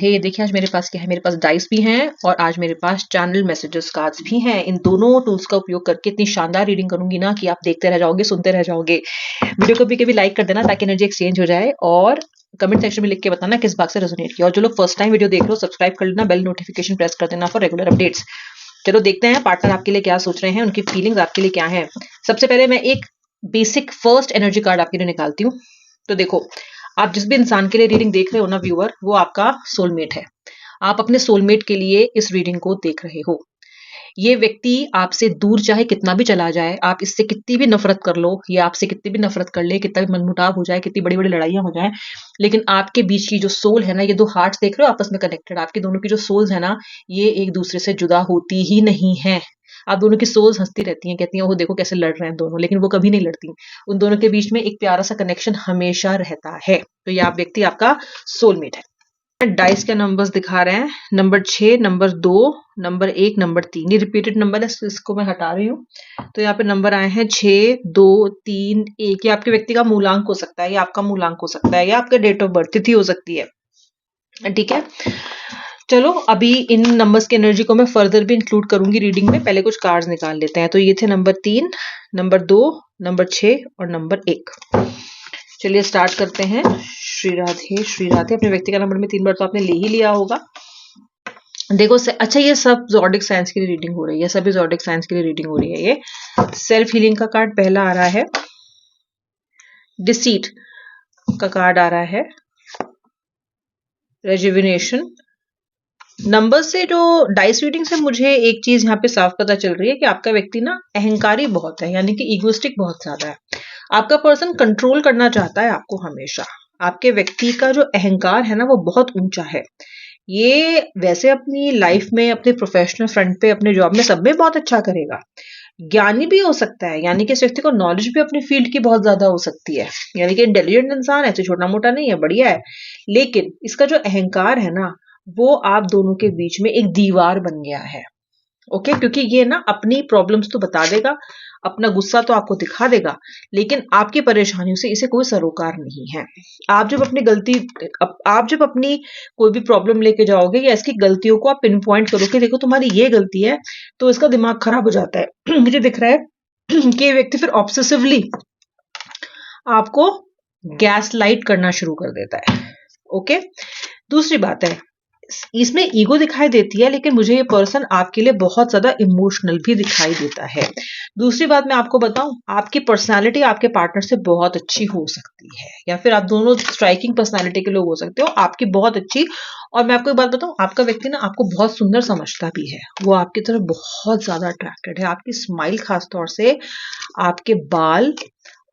राधे। देखिए आज मेरे पास क्या है, मेरे पास डाइस भी हैं और आज मेरे पास चैनल मैसेजेस कार्ड्स भी हैं। इन दोनों टूल्स का उपयोग करके इतनी शानदार रीडिंग करूंगी ना कि आप देखते रह जाओगे, सुनते रह जाओगे। वीडियो को भी लाइक कर देना ताकि एनर्जी एक्सचेंज हो जाए, और कमेंट सेक्शन में लिख के बताना किस भाग से रेजोनेट किया। और जो लोग फर्स्ट टाइम वीडियो देख रहे हो सब्सक्राइब कर लेना, बेल नोटिफिकेशन प्रेस कर देना फॉर रेगुलर अपडेट्स। चलो देखते हैं पार्टनर आपके लिए क्या सोच रहे हैं, उनकी फीलिंग्स आपके लिए क्या है। सबसे पहले मैं एक बेसिक फर्स्ट एनर्जी कार्ड आपके लिए निकालती हूँ। तो देखो, आप जिस भी इंसान के लिए रीडिंग देख रहे हो ना व्यूअर, वो आपका सोलमेट है। आप अपने सोलमेट के लिए इस रीडिंग को देख रहे हो। ये व्यक्ति आपसे दूर चाहे कितना भी चला जाए, आप इससे कितनी भी नफरत कर लो, ये आपसे कितनी भी नफरत कर ले, कितना भी मनमुटाव हो जाए, कितनी बड़ी बड़ी लड़ाइयां हो जाए, लेकिन आपके बीच की जो सोल है ना, ये दो हार्ट्स देख रहे हो आपस में कनेक्टेड, आपकी दोनों की जो सोल्स है ना, ये एक दूसरे से जुदा होती ही नहीं है। आप दोनों की सोल्स हंसती रहती हैं, कहती हैं वो देखो कैसे लड़ रहे हैं दोनों, लेकिन वो कभी नहीं लड़ती। उन दोनों के बीच में एक प्यारा सा कनेक्शन हमेशा रहता है। तो ये आप व्यक्ति आपका सोलमेट है। डाइस के नंबर्स दिखा रहे हैं, नंबर 6, नंबर 2, नंबर 1, नंबर 3। ये रिपीटेड नंबर है, इसको मैं हटा रही हूँ। तो यहाँ पे नंबर आए हैं 6, 2, 3, 1। ये आपके व्यक्ति का मूलांक हो सकता है, या आपका मूलांक हो सकता है, या आपका डेट ऑफ बर्थ तिथि हो सकती है। ठीक है, चलो अभी इन नंबर्स की एनर्जी को मैं फर्दर भी इंक्लूड करूंगी रीडिंग में। पहले कुछ कार्ड्स निकाल लेते हैं। तो ये थे नंबर 3, नंबर 2, नंबर 6 और नंबर 1। चलिए स्टार्ट करते हैं। श्री राधे श्री राधे। अपने व्यक्ति का नंबर में 3 बार तो आपने ले ही लिया होगा। देखो अच्छा, ये सब ज़ोडिक साइंस के लिए रीडिंग हो रही है, सभी ज़ोडिक साइंस के लिए रीडिंग हो रही है। ये सेल्फ हीलिंग का कार्ड पहला आ रहा है, डिसीट का कार्ड आ रहा है, रेजुविनेशन। नंबर से जो डाइस रीडिंग से मुझे एक चीज यहाँ पे साफ पता चल रही है कि आपका व्यक्ति ना अहंकारी बहुत है, यानी कि इगोइस्टिक बहुत ज्यादा है। आपका पर्सन कंट्रोल करना चाहता है आपको हमेशा। आपके व्यक्ति का जो अहंकार है ना, वो बहुत ऊंचा है। ये वैसे अपनी लाइफ में, अपने प्रोफेशनल फ्रंट पे, अपने जॉब में, सब में बहुत अच्छा करेगा। ज्ञानी भी हो सकता है, यानी कि इस व्यक्ति को नॉलेज भी अपनी फील्ड की बहुत ज्यादा हो सकती है, यानी कि इंटेलिजेंट इंसान है, छोटा मोटा नहीं है, बढ़िया है। लेकिन इसका जो अहंकार है ना, वो आप दोनों के बीच में एक दीवार बन गया है। ओके, क्योंकि ये ना अपनी प्रॉब्लम्स तो बता देगा, अपना गुस्सा तो आपको दिखा देगा, लेकिन आपकी परेशानियों से इसे कोई सरोकार नहीं है। आप जब अपनी कोई भी प्रॉब्लम लेके जाओगे या इसकी गलतियों को आप पिन पॉइंट करोगे, देखो तुम्हारी ये गलती है, तो इसका दिमाग खराब हो जाता है। मुझे दिख रहा है कि ये व्यक्ति फिर ऑब्सेसिवली आपको गैस लाइट करना शुरू कर देता है। ओके, दूसरी बात है, इसमें ईगो दिखाई देती है, लेकिन मुझे ये पर्सन आपके लिए बहुत ज्यादा इमोशनल भी दिखाई देता है। दूसरी बात मैं आपको बताऊं, आपकी पर्सनालिटी आपके पार्टनर से बहुत अच्छी हो सकती है, या फिर आप दोनों स्ट्राइकिंग पर्सनालिटी के लोग हो सकते हो, आपकी बहुत अच्छी। और मैं आपको एक बात बताऊं, आपका व्यक्ति ना आपको बहुत सुंदर समझता भी है, वो आपकी तरफ बहुत ज्यादा अट्रैक्टेड है। आपकी स्माइल, खासतौर से आपके बाल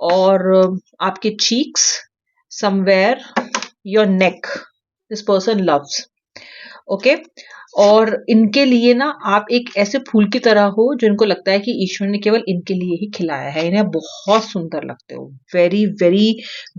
और आपके cheeks, somewhere your neck, this person loves. Okay, और इनके लिए ना आप एक ऐसे फूल की तरह हो जो इनको लगता है कि ईश्वर ने केवल इनके लिए ही खिलाया है। इन्हें बहुत सुंदर लगते हो, very very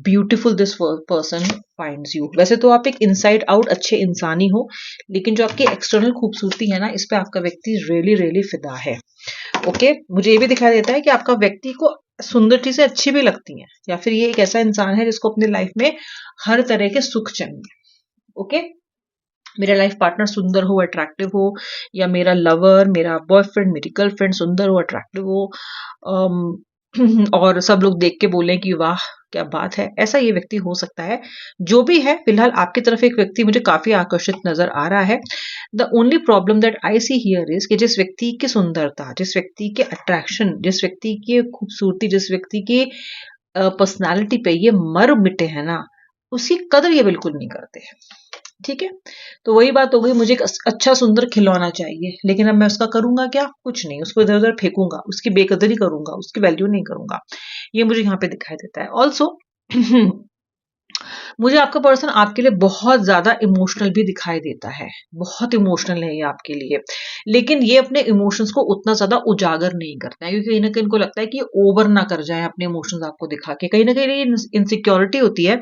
beautiful this person finds you. वैसे तो आप एक इनसाइड आउट अच्छे इंसान ही हो, लेकिन जो आपकी एक्सटर्नल खूबसूरती है ना, इस पे आपका व्यक्ति रियली रियली फिदा है। ओके, मुझे ये भी दिखाई देता है कि आपका व्यक्ति को सुंदर चीजें अच्छी भी लगती हैं, या फिर ये एक ऐसा इंसान है जिसको अपनी लाइफ में हर तरह के सुख चाहिए। ओके, मेरा लाइफ पार्टनर सुंदर हो, अट्रैक्टिव हो, या मेरा लवर, मेरा बॉयफ्रेंड, मेरी गर्लफ्रेंड सुंदर हो, अट्रैक्टिव हो, और सब लोग देख के बोले कि वाह क्या बात है, ऐसा ये व्यक्ति हो सकता है। जो भी है, फिलहाल आपकी तरफ एक व्यक्ति मुझे काफी आकर्षित नजर आ रहा है। The only problem that I see here is कि जिस व्यक्ति की सुंदरता, जिस व्यक्ति के अट्रैक्शन, जिस व्यक्ति की खूबसूरती, जिस व्यक्ति की पर्सनैलिटी पे ये मर मिटे हैं ना, उसकी कदर ये बिल्कुल नहीं करते। ठीक है, तो वही बात हो गई, मुझे एक अच्छा सुंदर खिलौना चाहिए, लेकिन अब मैं उसका करूंगा क्या? कुछ नहीं, उसको इधर उधर फेंकूंगा, उसकी बेकदरी करूंगा, उसकी वैल्यू नहीं करूंगा। ये मुझे यहाँ पे दिखाई देता है। ऑल्सो मुझे आपका पर्सन आपके लिए बहुत ज्यादा इमोशनल भी दिखाई देता है, बहुत इमोशनल है ये आपके लिए, लेकिन ये अपने इमोशंस को उतना ज्यादा उजागर नहीं करता है, क्योंकि कहीं ना कहीं इनको लगता है कि ये ओवर ना कर जाए अपने इमोशंस आपको दिखा के। कहीं ना कहीं इनसिक्योरिटी होती है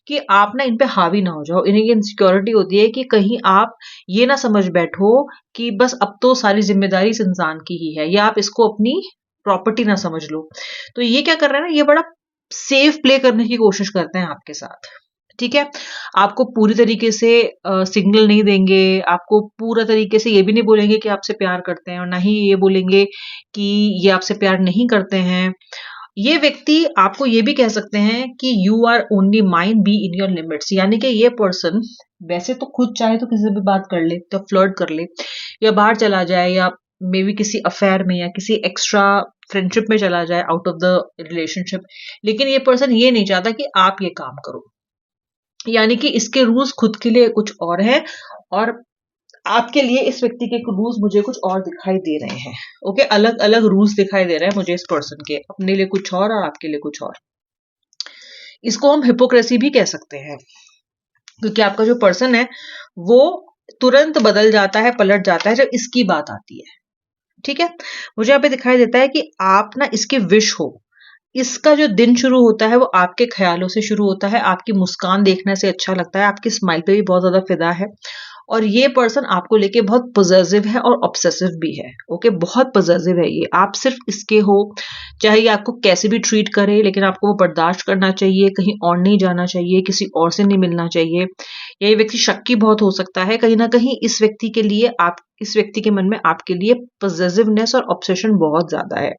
कि आप ना इन पे हावी ना हो जाओ। इन्हें ये इनसिक्योरिटी होती है कि कहीं आप ये ना समझ बैठो कि बस अब तो सारी जिम्मेदारी इस इंसान की ही है, या आप इसको अपनी प्रॉपर्टी ना समझ लो। तो ये क्या कर रहे हैं ना, ये बड़ा सेफ प्ले करने की कोशिश करते हैं आपके साथ। ठीक है, आपको पूरी तरीके से सिग्नल नहीं देंगे, आपको पूरा तरीके से ये भी नहीं बोलेंगे कि आपसे प्यार करते हैं और ना ही ये बोलेंगे कि ये आपसे प्यार नहीं करते हैं। ये व्यक्ति आपको ये भी कह सकते हैं कि you are only mine, be in your limits, यानी कि ये पर्सन वैसे तो खुद चाहे तो किसी से भी बात कर ले, तो फ्लर्ट कर ले या बाहर चला जाए या मे बी किसी अफेयर में या किसी एक्स्ट्रा फ्रेंडशिप में चला जाए आउट ऑफ द रिलेशनशिप, लेकिन ये पर्सन ये नहीं चाहता कि आप ये काम करो। यानी कि इसके रूल्स खुद के लिए कुछ और है और आपके लिए इस व्यक्ति के रूल्स मुझे कुछ और दिखाई दे रहे हैं। ओके, अलग अलग रूल्स दिखाई दे रहे हैं मुझे इस पर्सन के, अपने लिए कुछ और आपके लिए कुछ और। इसको हम हिपोक्रेसी भी कह सकते हैं, क्योंकि आपका जो पर्सन है वो तुरंत बदल जाता है, पलट जाता है जब इसकी बात आती है। ठीक है, मुझे यहाँ पे दिखाई देता है कि आप ना इसके विश हो। इसका जो दिन शुरू होता है वो आपके ख्यालों से शुरू होता है, आपकी मुस्कान देखने से अच्छा लगता है, आपकी स्माइल पे भी बहुत ज्यादा फिदा है। और ये पर्सन आपको लेके बहुत पॉजिटिव है और ऑब्सेसिव भी है। ओके, बहुत पॉजिटिव है ये, आप सिर्फ इसके हो, चाहे ये आपको कैसे भी ट्रीट करे, लेकिन आपको वो बर्दाश्त करना चाहिए, कहीं और नहीं जाना चाहिए, किसी और से नहीं मिलना चाहिए। या ये व्यक्ति शक्की बहुत हो सकता है, कहीं ना कहीं इस व्यक्ति के लिए, आप इस व्यक्ति के मन में आपके लिए पॉजिटिवनेस और ऑब्सेशन बहुत ज्यादा है।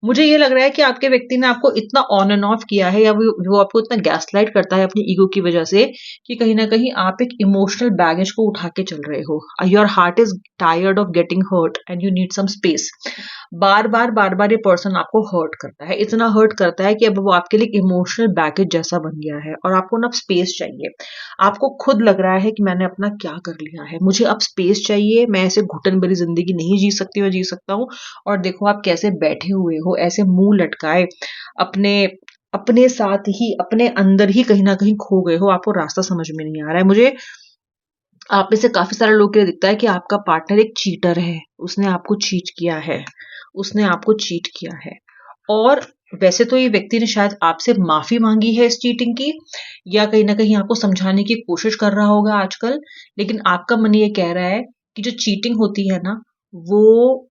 मुझे ये लग रहा है कि आपके व्यक्ति ने आपको इतना ऑन एंड ऑफ किया है या वो आपको इतना गैसलाइट करता है अपनी ईगो की वजह से कि कहीं ना कहीं आप एक इमोशनल बैगेज को उठा के चल रहे हो। Your heart is tired of getting hurt and you need some space. बार बार ये पर्सन आपको हर्ट करता है, इतना हर्ट करता है कि अब वो आपके लिए इमोशनल बैगेज जैसा बन गया है और आपको ना स्पेस चाहिए। आपको खुद लग रहा है कि मैंने अपना क्या कर लिया है, मुझे अब स्पेस चाहिए, मैं ऐसे घुटन भरी जिंदगी नहीं जी सकती, मैं जी सकता हूँ। और देखो आप कैसे बैठे हुए हो, ऐसे मुंह लटकाए, अपने अपने साथ ही, अपने अंदर ही कहीं ना कहीं खो गए हो, आपको रास्ता समझ में नहीं आ रहा है। मुझे आप में से काफी सारे लोगों के लिए दिखता है कि आपका पार्टनर एक चीटर है, उसने आपको चीट किया है, उसने आपको चीट किया है। और वैसे तो ये व्यक्ति ने शायद आपसे माफी मांगी है इस चीटिंग की, या कहीं ना कहीं आपको समझाने की कोशिश कर रहा होगा आजकल, लेकिन आपका मन ये कह रहा है कि जो चीटिंग होती है ना, वो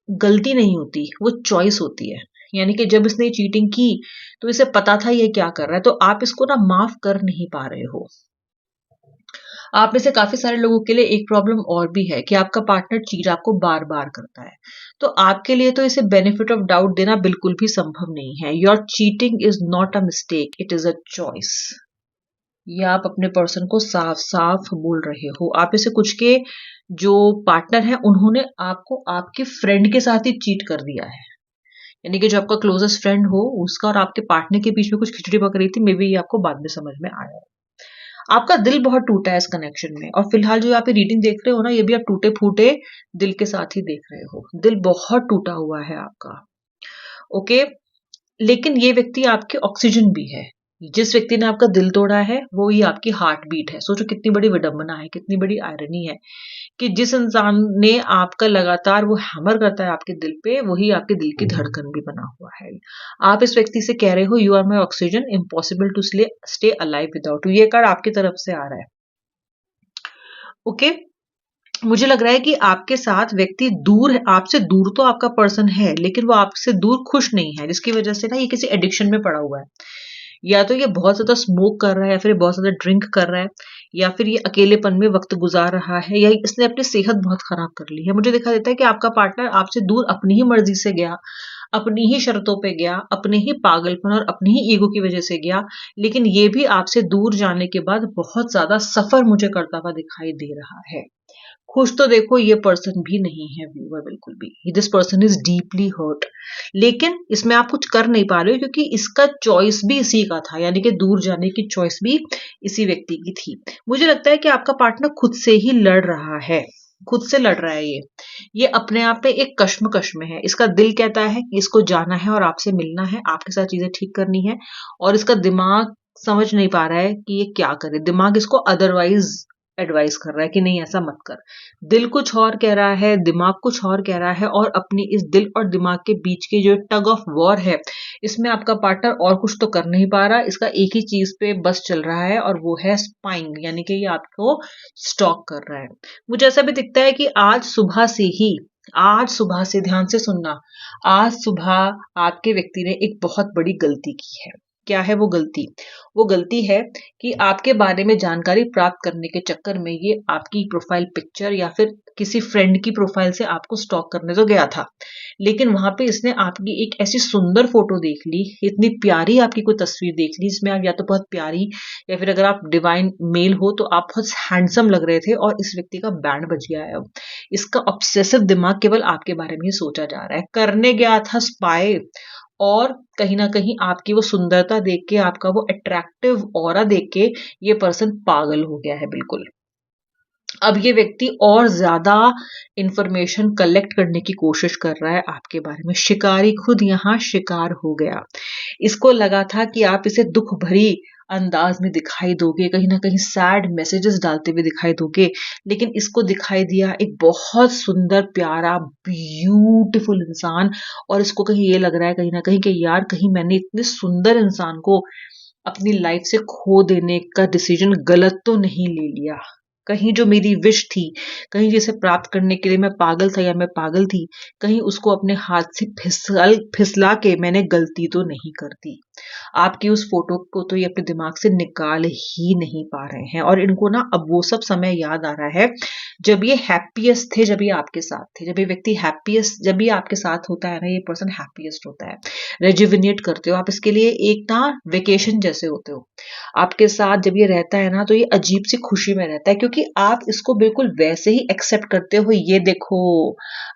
गलती नहीं होती, वो चॉइस होती है। यानी कि जब इसने चीटिंग की तो इसे पता था ये क्या कर रहा है, तो आप इसको ना माफ कर नहीं पा रहे हो। आप में से काफी सारे लोगों के लिए एक प्रॉब्लम और भी है कि आपका पार्टनर चीट आपको बार बार करता है, तो आपके लिए तो इसे बेनिफिट ऑफ डाउट देना बिल्कुल भी संभव नहीं है। Your cheating is not a mistake, it is a choice. ये आप अपने पर्सन को साफ साफ बोल रहे हो। आप इसे कुछ के जो पार्टनर है उन्होंने आपको आपके फ्रेंड के साथ ही चीट कर दिया है। यानी कि जो आपका क्लोजेस्ट फ्रेंड हो, उसका और आपके पार्टनर के बीच में कुछ खिचड़ी पक रही थी, मे बी ये आपको बाद में समझ में आया। आपका दिल बहुत टूटा है इस कनेक्शन में, और फिलहाल जो आप रीडिंग देख रहे हो ना, ये भी आप टूटे फूटे दिल के साथ ही देख रहे हो। दिल बहुत टूटा हुआ है आपका। ओके, लेकिन ये व्यक्ति आपके ऑक्सीजन भी है। जिस व्यक्ति ने आपका दिल तोड़ा है वो ही आपकी हार्ट बीट है। सोचो कितनी बड़ी विडंबना है, कितनी बड़ी आयरनी है कि जिस इंसान ने आपका लगातार वो हैमर करता है आपके दिल पे, वही आपके दिल की धड़कन भी बना हुआ है। आप इस व्यक्ति से कह रहे हो you are my oxygen, impossible to stay alive without you. ये कार्ड आपकी तरफ से आ रहा है। ओके, मुझे लग रहा है कि आपके साथ व्यक्ति दूर है, आपसे दूर तो आपका पर्सन है, लेकिन वो आपसे दूर खुश नहीं है, जिसकी वजह से ना ये किसी एडिक्शन में पड़ा हुआ है। या तो ये बहुत ज्यादा स्मोक कर रहा है, या फिर बहुत ज्यादा ड्रिंक कर रहा है, या फिर ये अकेलेपन में वक्त गुजार रहा है, या इसने अपनी सेहत बहुत खराब कर ली है। मुझे दिखा देता है कि आपका पार्टनर आपसे दूर अपनी ही मर्जी से गया, अपनी ही शर्तों पे गया, अपने ही पागलपन और अपनी ही ईगो की वजह से गया, लेकिन ये भी आपसे दूर जाने के बाद बहुत ज्यादा सफर मुझे करता हुआ दिखाई दे रहा है। खुश तो देखो ये पर्सन भी नहीं है व्यूअर, बिल्कुल भी। This person is deeply hurt, लेकिन इसमें आप कुछ कर नहीं पा रहे हो क्योंकि इसका चॉइस भी इसी का था, यानी कि दूर जाने की चॉइस भी इसी व्यक्ति की थी। मुझे लगता है कि आपका पार्टनर खुद से ही लड़ रहा है, खुद से लड़ रहा है। ये अपने आप में एक कश्मकश में है। इसका दिल कहता है कि इसको जाना है और आपसे मिलना है, आपके साथ चीजें ठीक करनी है, और इसका दिमाग समझ नहीं पा रहा है कि ये क्या करे। दिमाग इसको अदरवाइज एडवाइस कर रहा है कि नहीं ऐसा मत कर। दिल कुछ और कह रहा है, दिमाग कुछ और कह रहा है, और अपनी इस दिल और दिमाग के बीच की जो टग ऑफ वॉर है, इसमें आपका पार्टनर और कुछ तो कर नहीं पा रहा। इसका एक ही चीज पे बस चल रहा है और वो है स्पाइंग, यानी कि ये आपको स्टॉक कर रहा है। मुझे ऐसा भी दिखता है कि आज सुबह से ध्यान से सुनना, आज सुबह आपके व्यक्ति ने एक बहुत बड़ी गलती की है। क्या है वो गलती? वो गलती है कि आपके बारे में जानकारी प्राप्त करने के चक्कर में ये आपकी प्रोफाइल पिक्चर या फिर किसी फ्रेंड की प्रोफाइल से आपको स्टॉक करने तो गया था, लेकिन वहां पे इसने आपकी एक ऐसी सुंदर फोटो देख ली, इतनी प्यारी आपकी कोई तस्वीर देख ली जिसमें आप या तो बहुत प्यारी या फिर अगर आप डिवाइन मेल हो तो आप बहुत हैंडसम लग रहे थे, और इस व्यक्ति का बैंड बज गया है। अब इसका ऑब्सेसिव दिमाग केवल आपके बारे में ही सोचा जा रहा है, करने गया था स्पाई, और कहीं ना कहीं आपकी वो सुंदरता देख के, आपका वो अट्रैक्टिव ऑरा देख के ये पर्सन पागल हो गया है बिल्कुल। अब ये व्यक्ति और ज्यादा इंफॉर्मेशन कलेक्ट करने की कोशिश कर रहा है आपके बारे में। शिकारी खुद यहाँ शिकार हो गया। इसको लगा था कि आप इसे दुख भरी अंदाज में दिखाई दोगे, कहीं ना कहीं सैड मैसेजेस डालते हुए दिखाई दोगे, लेकिन इसको दिखाई दिया एक बहुत सुंदर प्यारा ब्यूटीफुल इंसान, और इसको कहीं ये लग रहा है कहीं ना कहीं कि यार कहीं मैंने इतने सुंदर इंसान को अपनी लाइफ से खो देने का डिसीजन गलत तो नहीं ले लिया। कहीं जो मेरी विश थी, कहीं जिसे प्राप्त करने के लिए मैं पागल था या मैं पागल थी, कहीं उसको अपने हाथ से फिसला के मैंने गलती तो नहीं कर दी। आपकी उस फोटो को तो ये अपने दिमाग से निकाल ही नहीं पा रहे हैं, और इनको ना अब वो सब समय याद आ रहा है जब ये हैप्पीएस्ट थे, जब ये आपके साथ थे, जब ये व्यक्ति हैप्पीएस्ट, जब ये आपके साथ होता है ना, ये पर्सन हैप्पीएस्ट होता है। रेजुविनेट करते हो आप इसके लिए, एक ना वेकेशन जैसे होते हो। आपके साथ जब ये रहता है ना तो ये अजीब सी खुशी में रहता है, क्योंकि आप इसको बिल्कुल वैसे ही एक्सेप्ट करते हो। ये देखो,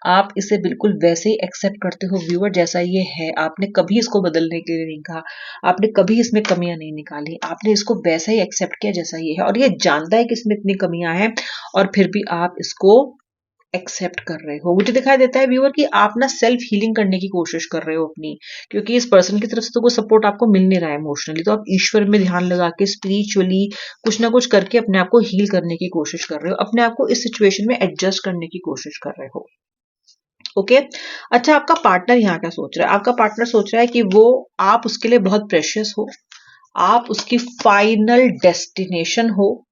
आप इसे बिल्कुल वैसे ही एक्सेप्ट करते हो व्यूअर जैसा ये है। आपने कभी इसको बदलने के लिए नहीं कहा, आपने कभी इसमें कमियां नहीं निकाली, आपने इसको वैसा ही एक्सेप्ट किया जैसा ये है, और ये जानता है कि इसमें इतनी कमियां हैं, और फिर भी आप इसको एक्सेप्ट कर रहे हो। मुझे दिखाई देता है व्यूअर कि आप ना सेल्फ हीलिंग करने की कोशिश कर रहे हो अपनी, क्योंकि इस पर्सन की तरफ से तो कोई सपोर्ट आपको मिल नहीं रहा है इमोशनली, तो आप ईश्वर में ध्यान लगा के स्पिरिचुअली कुछ ना कुछ करके अपने आप को हील करने की कोशिश कर रहे हो, अपने आप को इस सिचुएशन में एडजस्ट करने की कोशिश कर रहे हो। ओके अच्छा, आपका पार्टनर यहाँ क्या सोच रहा है? आपका पार्टनर सोच रहा है कि वो, आप उसके लिए बहुत प्रेशियस हो, आप उसकी फाइनल डेस्टिनेशन हो,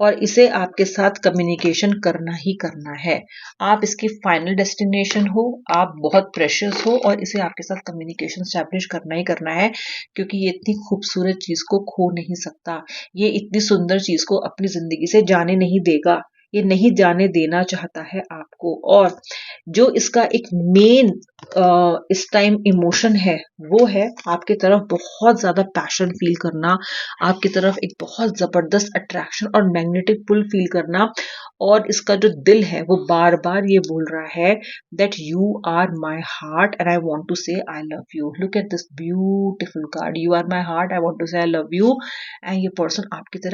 और इसे आपके साथ कम्युनिकेशन करना ही करना है। आप इसकी फाइनल डेस्टिनेशन हो, आप बहुत प्रेशियस हो, और इसे आपके साथ कम्युनिकेशन स्टैब्लिश करना ही करना है, क्योंकि ये इतनी खूबसूरत चीज को खो नहीं सकता, ये इतनी सुंदर चीज को अपनी जिंदगी से जाने नहीं देगा, ये नहीं जाने देना चाहता है आपको। और जो इसका एक मेन इस टाइम इमोशन है, वो है आपकी तरफ बहुत ज्यादा पैशन फील करना, आपकी तरफ एक बहुत जबरदस्त अट्रैक्शन और मैग्नेटिक पुल फील करना। और इसका जो दिल है वो बार बार ये बोल रहा है that you are my heart and I want to say I love you. Look at this beautiful card, you are my heart, I want to say I love you. And ये पर्सन आपकी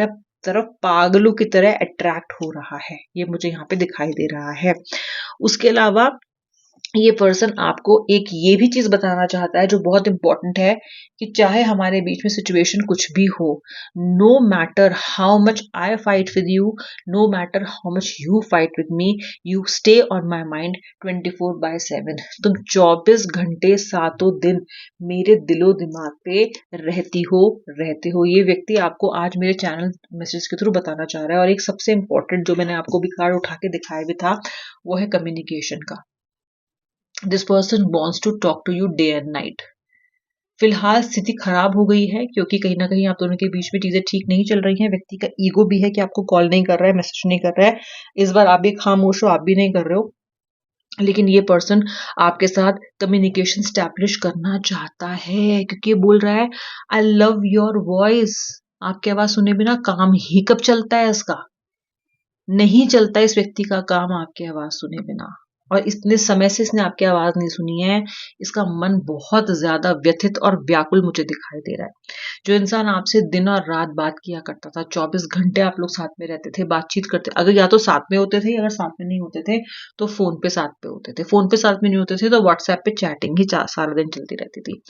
तरफ पागलों की तरह attract हो रहा है, ये मुझे यहाँ पे दिखाई दे रहा है। उसके अलावा ये पर्सन आपको एक ये भी चीज बताना चाहता है जो बहुत इंपॉर्टेंट है, कि चाहे हमारे बीच में सिचुएशन कुछ भी हो, no matter how much I fight with you, no matter how much you fight with me, you stay on my mind 24/7। तुम 24 घंटे 7 दिन मेरे दिलो दिमाग पे रहते हो। ये व्यक्ति आपको आज मेरे चैनल मैसेज के थ्रू बताना चाह रहा है। और एक सबसे इंपॉर्टेंट जो मैंने आपको भी कार्ड उठा के दिखाया भी था, वो है कम्युनिकेशन का। This person wants to talk to you day and night. फिलहाल स्थिति खराब हो गई है, क्योंकि कहीं ना कहीं आप दोनों के बीच में चीजें ठीक नहीं चल रही हैं। व्यक्ति का ईगो भी है कि आपको कॉल नहीं कर रहा है, मैसेज नहीं कर रहा है। इस बार आप भी खामोश हो, आप भी नहीं कर रहे हो, लेकिन ये पर्सन आपके साथ कम्युनिकेशन स्टैब्लिश करना चाहता है, क्योंकि ये बोल रहा है आई लव योर वॉइस। आपकी आवाज सुने बिना काम ही कब चलता है इसका? नहीं चलता इस व्यक्ति का काम आपकी आवाज सुने बिना, और इतने समय से इसने आपकी आवाज नहीं सुनी है। इसका मन बहुत ज्यादा व्यथित और व्याकुल मुझे दिखाई दे रहा है। जो इंसान आपसे दिन और रात बात किया करता था, 24 घंटे आप लोग साथ में रहते थे, बातचीत करते, अगर या तो साथ में होते थे, अगर साथ में नहीं होते थे तो फोन पे साथ पे होते थे, फोन पे साथ में नहीं होते थे तो व्हाट्सएप पे चैटिंग ही सारा दिन चलती रहती थी।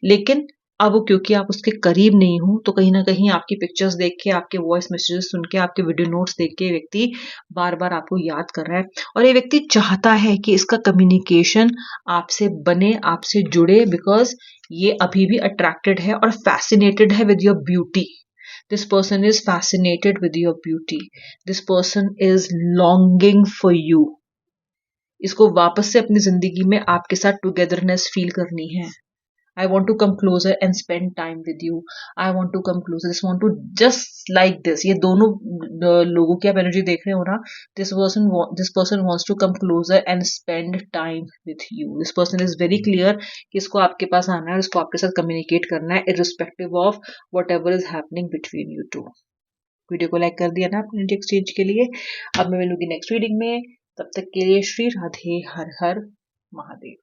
लेकिन अब क्योंकि आप उसके करीब नहीं हो, तो कहीं ना कहीं आपकी पिक्चर्स देख के, आपके वॉइस मैसेजेस सुन के, आपके वीडियो नोट्स देख के व्यक्ति बार बार आपको याद कर रहा है, और ये व्यक्ति चाहता है कि इसका कम्युनिकेशन आपसे बने, आपसे जुड़े, बिकॉज ये अभी भी अट्रैक्टेड है और फैसिनेटेड है with your beauty. This person is fascinated with your beauty, this person is longing for you. इसको वापस से अपनी जिंदगी में आपके साथ टुगेदरनेस फील करनी है। I want to come closer and spend time with you. I want to come closer. Just want to just like this. ये दोनों लोगों की आप एनर्जी देख रहे हो ना. This person wants to come closer and spend time with you. This person is very clear कि इसको आपके पास आना है और इसको आपके साथ कम्युनिकेट करना है irrespective of whatever is happening between you two. Video को लाइक कर दिया ना अपने एनर्जी एक्सचेंज के लिए. अब मैं मिलूंगी नेक्स्ट रीडिंग में. तब तक के लिए श्री राधे. हर हर महादेव.